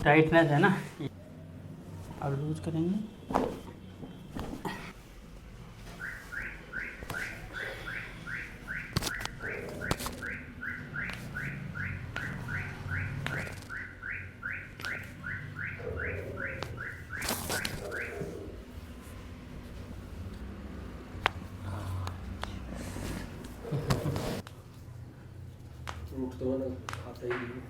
Tightness है ना, अब लूज करेंगे। फ्रूट तो मैं खाता ही नहीं।